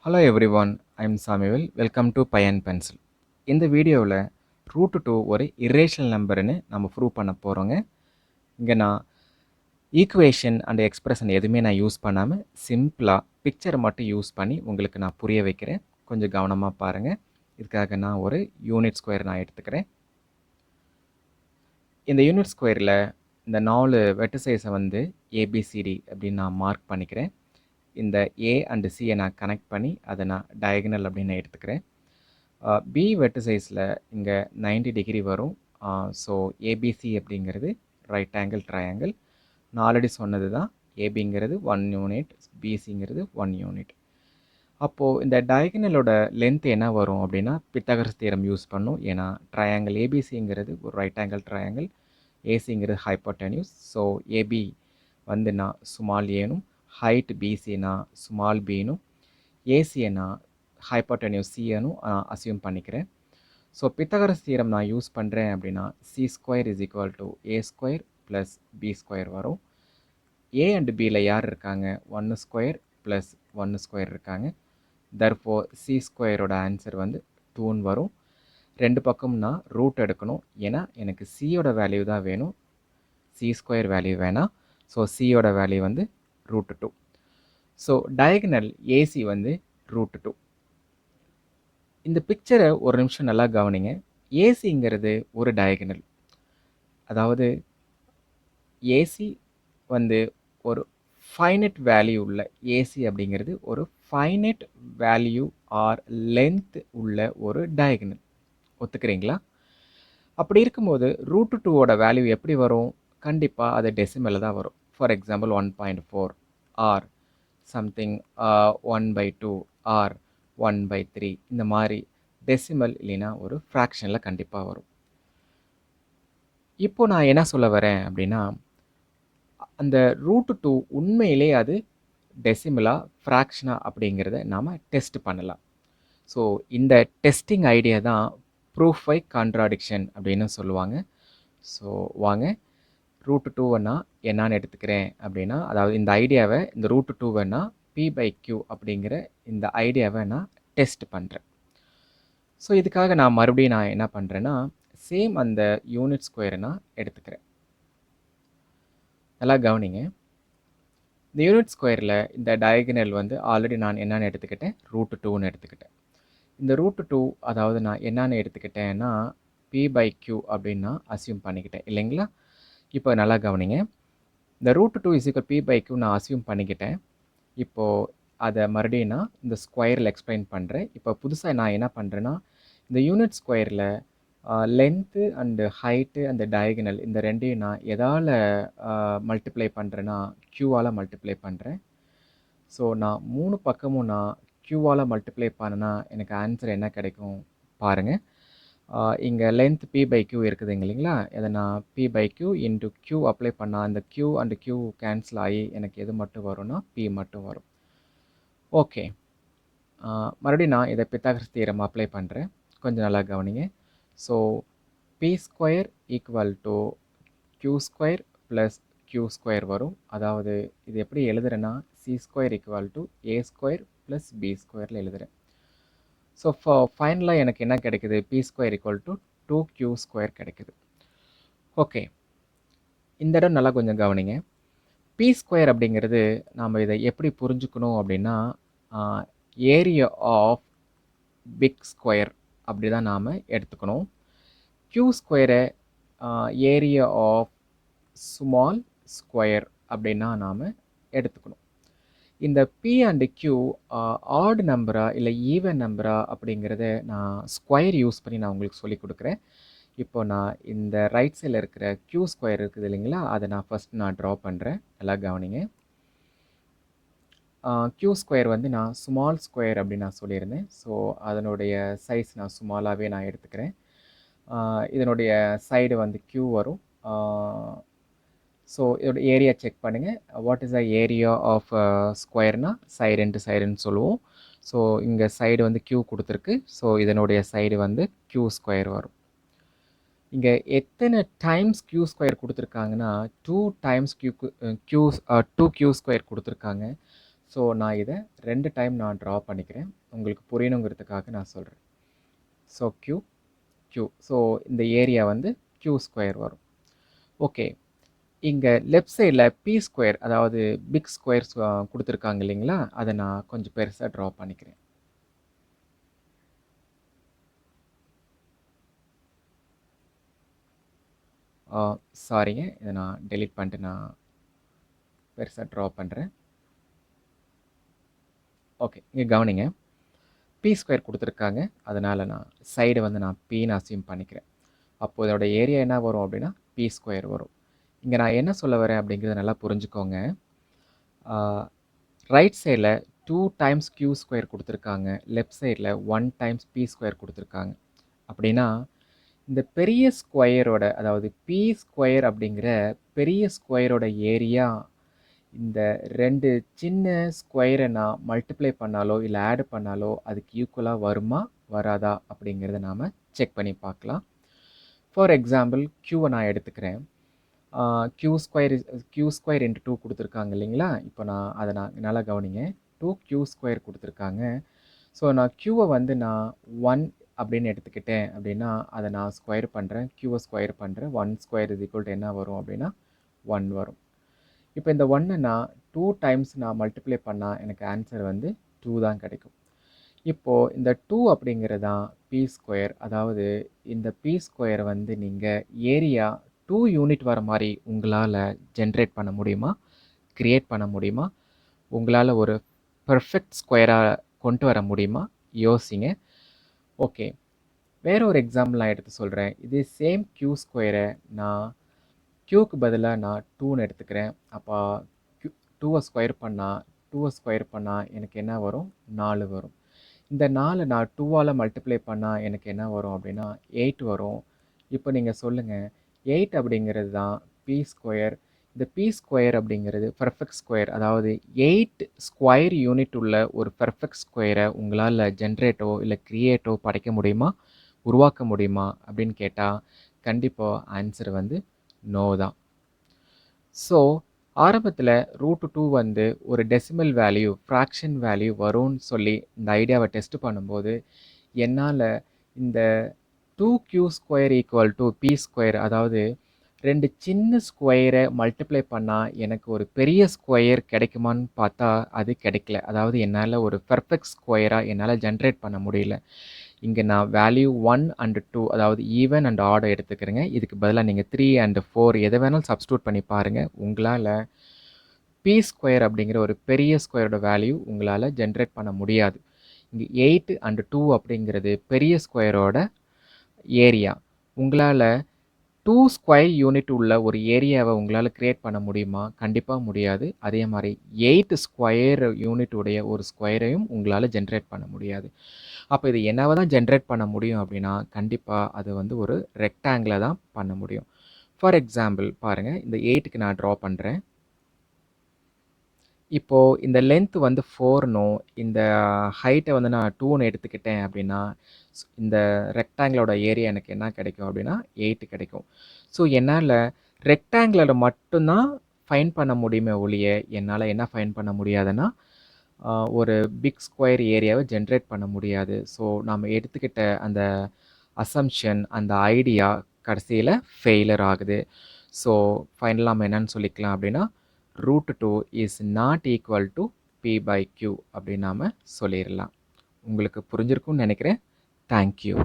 Hello everyone, I'm Samuel. Welcome to Pi and Pencil. இந்த வீடியோவில் root two ஒரு irrational நம்பர்னு நம்ம ப்ரூவ் பண்ண போகிறோங்க. இங்கே நான் ஈக்குவேஷன் அண்ட் எக்ஸ்பிரஷன் எதுவுமே நான் யூஸ் பண்ணாமல் சிம்பிளாக பிக்சரை மட்டும் யூஸ் பண்ணி உங்களுக்கு நான் புரிய வைக்கிறேன். கொஞ்சம் கவனமாக பாருங்கள். இதுக்காக நான் ஒரு யூனிட் ஸ்கொயர் நான் எடுத்துக்கிறேன். இந்த யூனிட் ஸ்கொயரில் இந்த 4 வெர்டிசஸை வந்து ஏபிசிடி அப்படின்னு நான் மார்க் பண்ணிக்கிறேன். இந்த ஏ அண்ட் சியை நான் கனெக்ட் பண்ணி அதை நான் டயகனல் அப்படின்னு நான் எடுத்துக்கிறேன். பி வெர்டிசைஸில் இங்கே 90 டிகிரி வரும். ஸோ ஏபிசி அப்படிங்கிறது ரைட் ஆங்கிள் ட்ரையாங்கிள். நான் ஆல்ரெடி சொன்னது தான், ஏபிங்கிறது 1 யூனிட், பிசிங்கிறது 1 யூனிட். அப்போது இந்த டயகனலோட லென்த் என்ன வரும் அப்படின்னா பித்தகரஸ் தியரம் யூஸ் பண்ணும். ஏன்னா ட்ரையாங்கிள் ஏபிசிங்கிறது ஒரு ரைட் ஆங்கிள் ட்ரையாங்கிள், ஏசிங்கிறது ஹைப்போட்டென்யூஸ். ஸோ ஏபி வந்து நான் ஸ்மால் ஏனும், ஹைட் பிசினா ஸ்மால் பினும், ஏசினா ஹைப்போட்டென்யூஸ் சிஎனும் அசியூம் பண்ணிக்கிறேன். ஸோ பித்தகரஸ் தியரம் நான் யூஸ் பண்ணுறேன் அப்படின்னா C square is equal to A square plus B square வரும். ஏ அண்ட் பியில் யார் இருக்காங்க? 1 ஸ்கொயர் ப்ளஸ் 1 ஸ்கொயர் இருக்காங்க. தர்ஃபோர் சி ஸ்கொயரோட ஆன்சர் வந்து 2ன்னு வரும். ரெண்டு பக்கம் நான் ரூட் எடுக்கணும். ஏன்னா எனக்கு சியோட வேல்யூ தான் வேணும், சி ஸ்கொயர் வேல்யூ வேணாம். ஸோ சியோட வேல்யூ வந்து ரூட் 2. ஸோ டயகனல் ஏசி வந்து ரூட் 2. இந்த பிக்சரை ஒரு நிமிஷம் நல்லா கவனிங்க. ஏசிங்கிறது ஒரு டயகனல். அதாவது ஏசி வந்து ஒரு ஃபைனட் வேல்யூ உள்ள, ஏசி அப்படிங்கிறது ஒரு ஃபைனட் வேல்யூ ஆர் லென்த் உள்ள ஒரு டயகனல். ஒத்துக்கிறீங்களா? அப்படி இருக்கும்போது ரூட் டூவோட வேல்யூ எப்படி வரும்? கண்டிப்பாக அது டெசிமலில் தான் வரும். For example 1.4 or something 1/2 or 1/3 இந்த மாதிரி டெசிமல் இல்லைன்னா ஒரு ஃப்ராக்ஷனில் கண்டிப்பாக வரும். இப்போ நான் என்ன சொல்ல வரேன் அப்படின்னா, அந்த ரூட் டூ உண்மையிலே அது டெசிமலா ஃப்ராக்ஷனா அப்படிங்கிறத நாம் டெஸ்ட் பண்ணலாம். ஸோ இந்த டெஸ்டிங் ஐடியா தான் ப்ரூஃப் பை கான்ட்ராடிக்ஷன் அப்படின்னு சொல்லுவாங்க. ஸோ வாங்க, ரூட் டூவை நான் என்னான்னு எடுத்துக்கிறேன் அப்படின்னா, அதாவது இந்த ஐடியாவை, இந்த ரூட் டூவை நான் P/Q அப்படிங்கிற இந்த ஐடியாவை நான் டெஸ்ட் பண்ணுறேன். ஸோ இதுக்காக நான் மறுபடியும் நான் என்ன பண்ணுறேன்னா, சேம் அந்த யூனிட் ஸ்கொயரை நான் எடுத்துக்கிறேன். நல்லா கவனிங்க. இந்த யூனிட் ஸ்கொயரில் இந்த டயகனல் வந்து ஆல்ரெடி நான் என்னென்னு எடுத்துக்கிட்டேன்? ரூட் டூன்னு எடுத்துக்கிட்டேன். இந்த ரூட் டூ அதாவது நான் என்னென்னு எடுத்துக்கிட்டேன்னா P/Q அப்படின்னு நான் அசியூம் பண்ணிக்கிட்டேன் இல்லைங்களா? இப்போ நல்லா கவனிங்க. இந்த root two is equal P/Q நான் அசியூம் பண்ணிக்கிட்டேன். இப்போது அதை மறுபடியும் நான் இந்த ஸ்கொயரில் எக்ஸ்பிளைன் பண்ணுறேன். இப்போ புதுசாக நான் என்ன பண்ணுறேன்னா, இந்த யூனிட் ஸ்கொயரில் லென்த்து அண்டு ஹைட்டு அந்த டயகனல் இந்த ரெண்டையும் நான் எதால் மல்டிப்ளை பண்ணுறேன்னா க்யூவால் மல்டிப்ளை பண்ணுறேன். ஸோ நான் 3 பக்கமும் நான் க்யூவால் மல்டிப்ளை பண்ணனா எனக்கு ஆன்சர் என்ன கிடைக்கும் பாருங்கள். இங்கே லென்த் P/Q இருக்குது இல்லைங்களா? இதை நான் P/Q இன்ட்டு க்யூ அப்ளை பண்ணால் அந்த க்யூ அண்டு க்யூ கேன்சல் ஆகி எனக்கு எது மட்டும் வரும்னா P மட்டும் வரும். ஓகே, மறுபடியும் நான் இதை பித்தாகரஸ் தியரம் அப்ளை பண்ணுறேன். கொஞ்சம் நல்லா கவனிங்க. So P square equal to Q square plus Q square வரும். அதாவது இது எப்படி எழுதுறேன்னா C square equal to A square plus B ஸ்கொயரில் எழுதுகிறேன். ஸோ ஃபைனலாக எனக்கு என்ன கிடைக்குது? P square equal to 2Q square கிடைக்குது. ஓகே, இந்த இடம் நல்லா கொஞ்சம் கவனிங்க. P ஸ்கொயர் அப்படிங்கிறது நாம் இதை எப்படி புரிஞ்சுக்கணும் அப்படின்னா, ஏரியா ஆஃப் பிக் ஸ்கொயர் அப்படி தான் நாம் எடுத்துக்கணும். Q ஸ்கொயரை ஏரியா ஆஃப் ஸ்மால் ஸ்கொயர் அப்படின்னா நாம் எடுத்துக்கணும். இந்த P அண்ட் Q ஆட் நம்பரா இல்லை ஈவன் நம்பரா அப்படிங்கிறத நான் ஸ்கொயர் யூஸ் பண்ணி நான் உங்களுக்கு சொல்லி கொடுக்குறேன். இப்போ நான் இந்த ரைட் சைடில் இருக்கிற Q ஸ்கொயர் இருக்குது இல்லைங்களா, அதை நான் ஃபஸ்ட் நான் ட்ரா பண்ணுறேன். நல்லா கவனிங்க. Q ஸ்கொயர் வந்து நான் ஸ்மால் ஸ்கொயர் அப்படின்னு நான் சொல்லியிருந்தேன். ஸோ அதனுடைய சைஸ் நான் ஸ்மாலாகவே நான் எடுத்துக்கிறேன். இதனுடைய சைடு வந்து Q வரும். ஸோ இதோட ஏரியா செக் பண்ணுங்கள். What is the area of ஸ்கொயர்னா சைடு இன்ட்டு சைடுன்னு சொல்லுவோம். ஸோ இங்கே சைடு வந்து Q கொடுத்துருக்கு. ஸோ இதனுடைய சைடு வந்து Q ஸ்கொயர் வரும். இங்கே எத்தனை டைம்ஸ் Q ஸ்கொயர் கொடுத்துருக்காங்கன்னா 2 டைம்ஸ் Q ஸ்கொயர் கொடுத்துருக்காங்க. ஸோ நான் இதை 2 டைம் நான் ட்ரா பண்ணிக்கிறேன். உங்களுக்கு புரியணுங்கிறதுக்காக நான் சொல்கிறேன். So Q. ஸோ இந்த ஏரியா வந்து Q² வரும். ஓகே. இங்கே லெஃப்ட் சைடில் P² அதாவது பிக் ஸ்கொயர்ஸ் கொடுத்துருக்காங்க இல்லைங்களா, அதை நான் கொஞ்சம் பெருசாக ட்ரா பண்ணிக்கிறேன். சாரிங்க, இதை நான் டெலீட் பண்ணிட்டு நான் பெருசாக ட்ரா பண்ணுறேன். ஓகே, இங்கே கவனிங்க. P² கொடுத்துருக்காங்க, அதனால் நான் சைடு வந்து நான் Pன்னு அசியூம் பண்ணிக்கிறேன். அப்போது இதோட ஏரியா என்ன வரும் அப்படின்னா P² வரும். இங்கே நான் என்ன சொல்ல வரேன் அப்படிங்கிறத நல்லா புரிஞ்சுக்கோங்க. ரைட் சைடில் 2 டைம்ஸ் Q² கொடுத்துருக்காங்க, லெஃப்ட் சைடில் 1 டைம்ஸ் P² கொடுத்துருக்காங்க. அப்படின்னா இந்த பெரிய ஸ்கொயரோட, அதாவது P² அப்படிங்கிற பெரிய ஸ்கொயரோட ஏரியா இந்த 2 சின்ன ஸ்கொயரை நான் மல்டிப்ளை பண்ணாலோ இல்லை ஆட் பண்ணாலோ அதுக்கு ஈக்குவலாக வருமா வராதா அப்படிங்கிறத நாம் செக் பண்ணி பார்க்கலாம். ஃபார் எக்ஸாம்பிள் Qவை நான் எடுத்துக்கிறேன். Q² இன்ட்டு 2 கொடுத்துருக்காங்க இல்லைங்களா. இப்போ அதை நல்லா கவனிங்க. 2Q² கொடுத்துருக்காங்க. ஸோ நான் Qவை வந்து நான் 1 அப்படின்னு எடுத்துக்கிட்டேன் அப்படின்னா அதை நான் ஸ்கொயர் பண்ணுறேன், Qவை ஸ்கொயர் பண்ணுறேன். 1² என்ன வரும் அப்படின்னா 1 வரும். இப்போ இந்த 1 நான் 2 டைம்ஸ் நான் மல்டிப்ளை பண்ணால் எனக்கு ஆன்சர் வந்து 2 தான் கிடைக்கும். இப்போது இந்த 2 அப்படிங்கிறது தான் P². அதாவது இந்த P² வந்து நீங்கள் ஏரியா 2 யூனிட் வர மாதிரி உங்களால் ஜென்ரேட் பண்ண முடியுமா, க்ரியேட் பண்ண முடியுமா, உங்களால் ஒரு பெர்ஃபெக்ட் ஸ்கொயராக கொண்டு வர முடியுமா, யோசிங்க. ஓகே, வேற ஒரு எக்ஸாம்பிள் நான் எடுத்து சொல்கிறேன். இதே சேம் Q² நான் Qக்கு பதிலாக நான் 2ன்னு எடுத்துக்கிறேன். அப்போ 2வை ஸ்கொயர் பண்ணால் எனக்கு என்ன வரும், 4 வரும். இந்த 4 நான் 2ஆல் மல்டிப்ளை பண்ணால் எனக்கு என்ன வரும் அப்படின்னா 8 வரும். இப்போ நீங்கள் சொல்லுங்கள், 8 அப்படிங்கிறது தான் P². இந்த P² அப்படிங்கிறது பெர்ஃபெக்ட் ஸ்கொயர், அதாவது 8 ஸ்கொயர் யூனிட் உள்ள ஒரு பெர்ஃபெக்ட் ஸ்கொயரை உங்களால் ஜென்ரேட்டோ இல்லை க்ரியேட்டோ படைக்க முடியுமா, உருவாக்க முடியுமா அப்படின்னு கேட்டால் கண்டிப்பாக ஆன்சர் வந்து நோ தான். ஸோ ஆரம்பத்தில் √2 வந்து ஒரு டெசிமல் வேல்யூ, ஃப்ராக்ஷன் வேல்யூ வரும்னு சொல்லி இந்த ஐடியாவை டெஸ்ட் பண்ணும்போது என்னால் இந்த 2Q² = P², அதாவது 2 சின்ன ஸ்கொயரை மல்டிப்ளை பண்ணால் எனக்கு ஒரு பெரிய ஸ்கொயர் கிடைக்குமான்னு பார்த்தா அது கிடைக்கல. அதாவது என்னால் ஒரு பெர்ஃபெக்ட் ஸ்கொயராக என்னால் ஜென்ரேட் பண்ண முடியல. இங்கே நான் வேல்யூ 1 and 2, அதாவது ஈவன் அண்ட் ஆட் எடுத்துக்கிறேங்க. இதுக்கு பதிலாக நீங்கள் 3 and 4 எதை வேணாலும் சப்ஸ்டியூட் பண்ணி பாருங்கள். உங்களால் P² அப்படிங்கிற ஒரு பெரிய ஸ்கொயரோட வேல்யூ உங்களால் ஜென்ரேட் பண்ண முடியாது. இங்கே 8 and 2 அப்படிங்கிறது பெரிய ஸ்கொயரோட ஏரியா. உங்களால் 2 ஸ்கொயர் யூனிட் உள்ள ஒரு ஏரியாவை உங்களால் க்ரியேட் பண்ண முடியுமா? கண்டிப்பாக முடியாது. அதே மாதிரி 8 ஸ்கொயர் யூனிட் உடைய ஒரு ஸ்கொயரையும் உங்களால் ஜென்ரேட் பண்ண முடியாது. அப்போ இது என்னவை தான் ஜென்ரேட் பண்ண முடியும் அப்படின்னா கண்டிப்பாக அது வந்து ஒரு ரெக்டாங்கிளை தான் பண்ண முடியும். ஃபார் எக்ஸாம்பிள் பாருங்கள், இந்த 8க்கு நான் ட்ரா பண்ணுறேன். இப்போது இந்த லென்த் வந்து 4னும் இந்த ஹைட்டை வந்து நான் 2ன்னு எடுத்துக்கிட்டேன் அப்படின்னா இந்த ரெக்டாங்கிளோட ஏரியா எனக்கு என்ன கிடைக்கும் அப்படின்னா 8 கிடைக்கும். ஸோ என்னால் ரெக்டாங்கிளோட மட்டும்தான் ஃபைண்ட் பண்ண முடியுமே ஒழிய என்னால் என்ன ஃபைண்ட் பண்ண முடியாதுன்னா ஒரு பிக் ஸ்கொயர் ஏரியாவை ஜென்ரேட் பண்ண முடியாது. ஸோ நம்ம எடுத்துக்கிட்ட அந்த அசம்ஷன், அந்த ஐடியா கடைசியில் ஃபெயிலர் ஆகுது. ஸோ ஃபைனலாக நம்ம என்னன்னு சொல்லிக்கலாம் அப்படின்னா √2 is not equal to P/Q அப்படின்னு நாம் சொல்லிடலாம். உங்களுக்கு புரிஞ்சிருக்கும்னு நினைக்கிறேன். தேங்க்யூ.